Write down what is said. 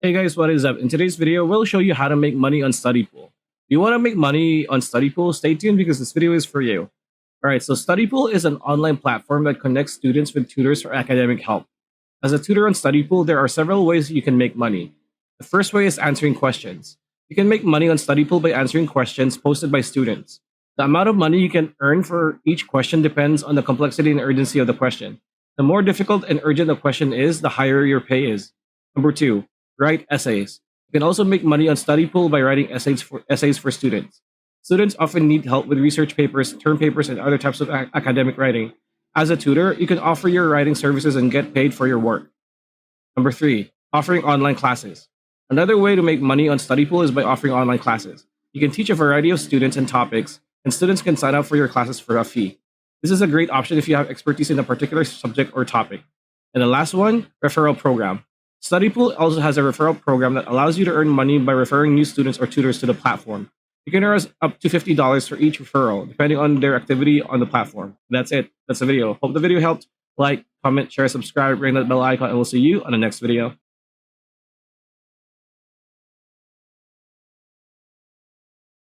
Hey guys, what is up? In today's video, we'll show you how to make money on Studypool. If you want to make money on Studypool, stay tuned because this video is for you. Alright, so Studypool is an online platform that connects students with tutors for academic help. As a tutor on Studypool, there are several ways you can make money. The first way is answering questions. You can make money on Studypool by answering questions posted by students. The amount of money you can earn for each question depends on the complexity and urgency of the question. The more difficult and urgent the question is, the higher your pay is. Number two, write essays. You can also make money on Studypool by writing essays for students. Students often need help with research papers, term papers, and other types of academic writing. As a tutor, you can offer your writing services and get paid for your work. Number three, offering online classes. Another way to make money on Studypool is by offering online classes. You can teach a variety of students and topics, and students can sign up for your classes for a fee. This is a great option if you have expertise in a particular subject or topic. And the last one, referral program. Studypool also has a referral program that allows you to earn money by referring new students or tutors to the platform. You can earn up to $50 for each referral, depending on their activity on the platform. That's it. That's the video. Hope the video helped. Like, comment, share, subscribe, ring that bell icon, and we'll see you on the next video.